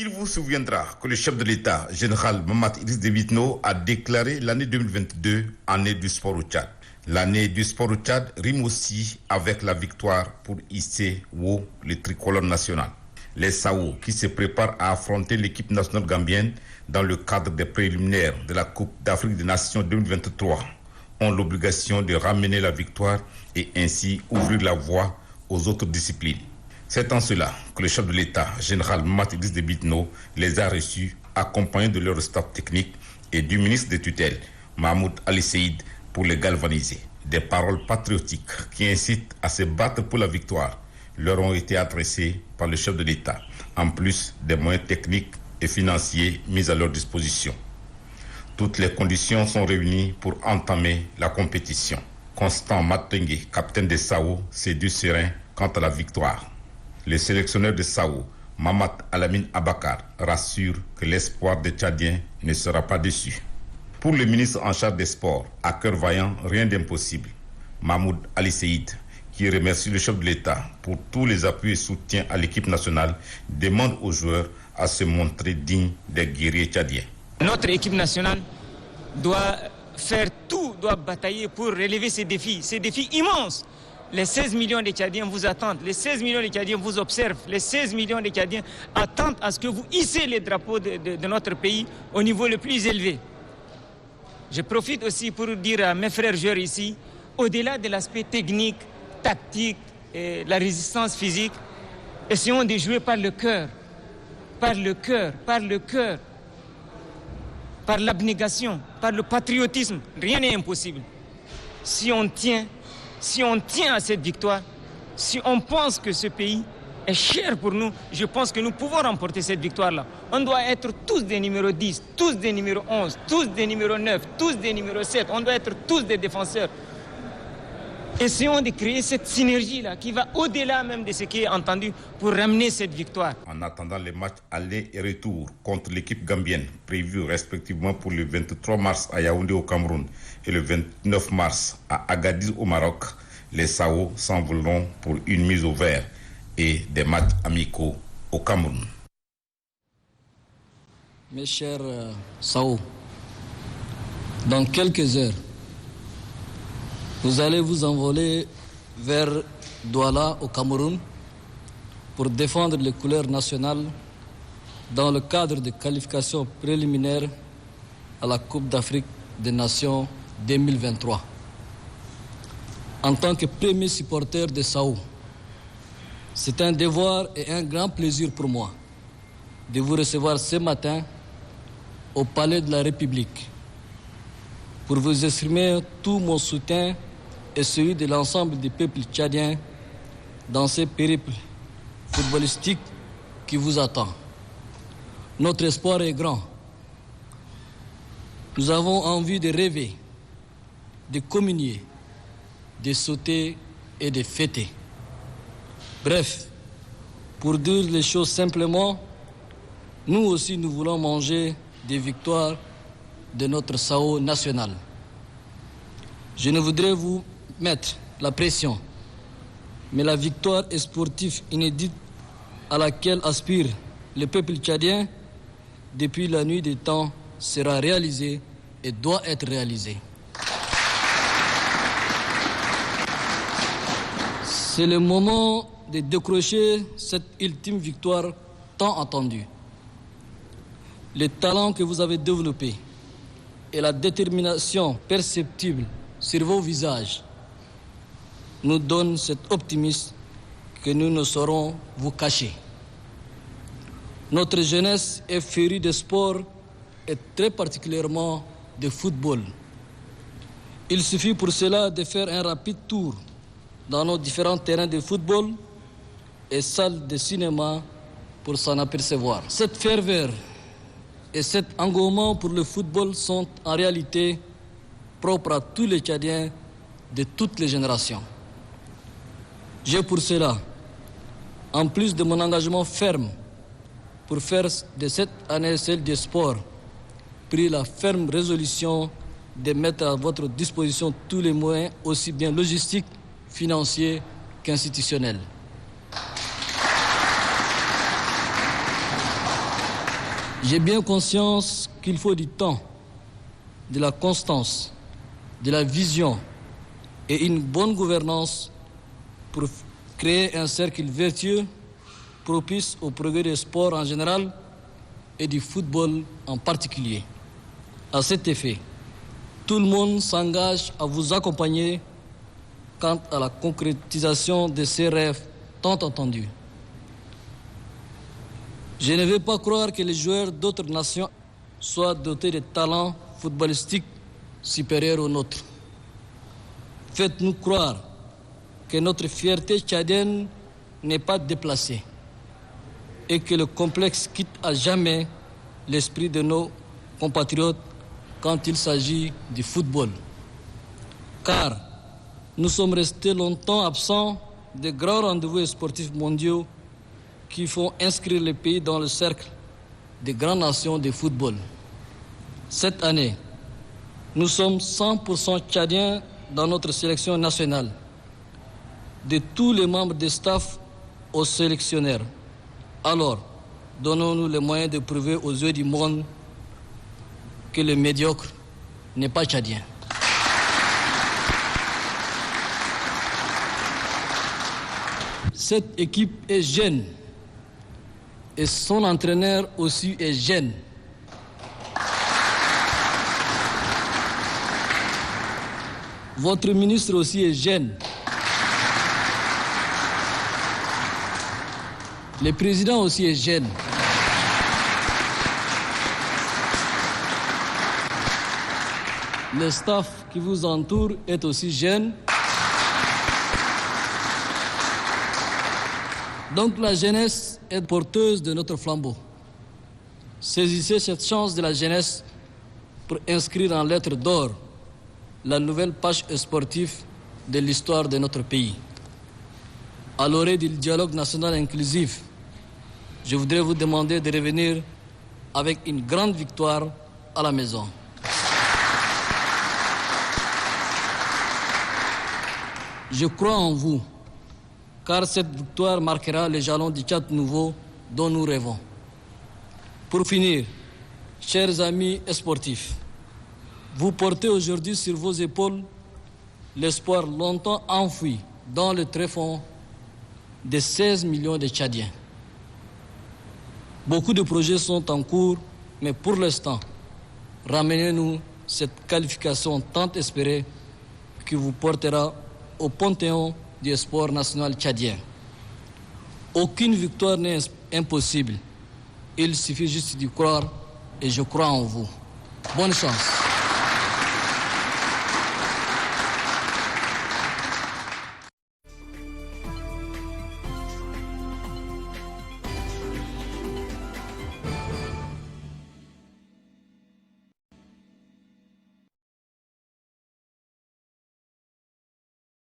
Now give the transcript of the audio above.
Il vous souviendra que le chef de l'État, général Mamadou Idriss Déby Itno, a déclaré l'année 2022 année du sport au Tchad. L'année du sport au Tchad rime aussi avec la victoire pour hisser haut le tricolore national. Les Sao, qui se préparent à affronter l'équipe nationale gambienne dans le cadre des préliminaires de la Coupe d'Afrique des Nations 2023, ont l'obligation de ramener la victoire et ainsi ouvrir la voie aux autres disciplines. C'est en cela que le chef de l'État, général Mamadou Idriss Déby Itno, les a reçus, accompagnés de leur staff technique et du ministre des tutelles, Mahmoud Ali Seïd, pour les galvaniser. Des paroles patriotiques qui incitent à se battre pour la victoire leur ont été adressées par le chef de l'État, en plus des moyens techniques et financiers mis à leur disposition. Toutes les conditions sont réunies pour entamer la compétition. Constant Matengue, capitaine des Sao, s'est dit serein quant à la victoire. Le sélectionneur de Sao, Mamad Alamine Abakar, rassure que l'espoir des Tchadiens ne sera pas déçu. Pour le ministre en charge des sports, à cœur vaillant, rien d'impossible. Mahmoud Ali Seïd, qui remercie le chef de l'État pour tous les appuis et soutiens à l'équipe nationale, demande aux joueurs à se montrer dignes des guerriers tchadiens. Notre équipe nationale doit faire tout, doit batailler pour relever ces défis immenses. Les 16 millions de Tchadiens vous attendent, les 16 millions de Tchadiens vous observent, les 16 millions de Tchadiens attendent à ce que vous hissez les drapeaux de notre pays au niveau le plus élevé. Je profite aussi pour dire à mes frères joueurs ici, au-delà de l'aspect technique, tactique et la résistance physique, essayons de jouer par le cœur, par l'abnégation, par le patriotisme. Rien n'est impossible. Si on tient à cette victoire, si on pense que ce pays est cher pour nous, je pense que nous pouvons remporter cette victoire-là. On doit être tous des numéros 10, tous des numéros 11, tous des numéros 9, tous des numéros 7. On doit être tous des défenseurs. Essayons de créer cette synergie-là qui va au-delà même de ce qui est entendu pour ramener cette victoire. En attendant les matchs aller et retour contre l'équipe gambienne, prévus respectivement pour le 23 mars à Yaoundé au Cameroun et le 29 mars à Agadir au Maroc, les Sao s'envoleront pour une mise au vert et des matchs amicaux au Cameroun. Mes chers Sao, dans quelques heures, vous allez vous envoler vers Douala au Cameroun pour défendre les couleurs nationales dans le cadre de qualifications préliminaires à la Coupe d'Afrique des Nations 2023. En tant que premier supporter de Sao, c'est un devoir et un grand plaisir pour moi de vous recevoir ce matin au Palais de la République pour vous exprimer tout mon soutien et celui de l'ensemble du peuple tchadien dans ce périple footballistique qui vous attend. Notre espoir est grand. Nous avons envie de rêver, de communier, de sauter et de fêter. Bref, pour dire les choses simplement, nous aussi nous voulons manger des victoires de notre Sao national. Je ne voudrais vous mettre la pression, mais la victoire sportive inédite à laquelle aspire le peuple tchadien depuis la nuit des temps sera réalisée et doit être réalisée. C'est le moment de décrocher cette ultime victoire tant attendue. Les talents que vous avez développés et la détermination perceptible sur vos visages nous donnent cet optimisme que nous ne saurons vous cacher. Notre jeunesse est férie de sport et très particulièrement de football. Il suffit pour cela de faire un rapide tour dans nos différents terrains de football et salles de cinéma pour s'en apercevoir. Cette ferveur et cet engouement pour le football sont en réalité propres à tous les Tchadiens de toutes les générations. J'ai pour cela, en plus de mon engagement ferme pour faire de cette année celle des sports, pris la ferme résolution de mettre à votre disposition tous les moyens, aussi bien logistiques, financiers qu'institutionnels. J'ai bien conscience qu'il faut du temps, de la constance, de la vision et une bonne gouvernance pour créer un cercle vertueux propice au progrès du sport en général et du football en particulier. À cet effet, tout le monde s'engage à vous accompagner quant à la concrétisation de ces rêves tant entendus. Je ne veux pas croire que les joueurs d'autres nations soient dotés de talents footballistiques supérieurs aux nôtres. Faites-nous croire que notre fierté tchadienne n'est pas déplacée et que le complexe quitte à jamais l'esprit de nos compatriotes quand il s'agit du football. Car nous sommes restés longtemps absents de grands rendez-vous sportifs mondiaux qui font inscrire le pays dans le cercle des grandes nations de football. Cette année, nous sommes 100% tchadiens dans notre sélection nationale, de tous les membres du staff aux sélectionneurs. Alors, donnons-nous les moyens de prouver aux yeux du monde que le médiocre n'est pas tchadien. Cette équipe est jeune et son entraîneur aussi est jeune. Votre ministre aussi est jeune. Le président aussi est jeune. Le staff qui vous entoure est aussi jeune. Donc la jeunesse est porteuse de notre flambeau. Saisissez cette chance de la jeunesse pour inscrire en lettres d'or la nouvelle page sportive de l'histoire de notre pays. À l'orée du dialogue national inclusif, je voudrais vous demander de revenir avec une grande victoire à la maison. Je crois en vous, car cette victoire marquera les jalons du Tchad nouveau dont nous rêvons. Pour finir, chers amis sportifs, vous portez aujourd'hui sur vos épaules l'espoir longtemps enfoui dans le tréfonds de 16 millions de Tchadiens. Beaucoup de projets sont en cours, mais pour l'instant, ramenez-nous cette qualification tant espérée qui vous portera au panthéon du sport national tchadien. Aucune victoire n'est impossible. Il suffit juste d'y croire et je crois en vous. Bonne chance.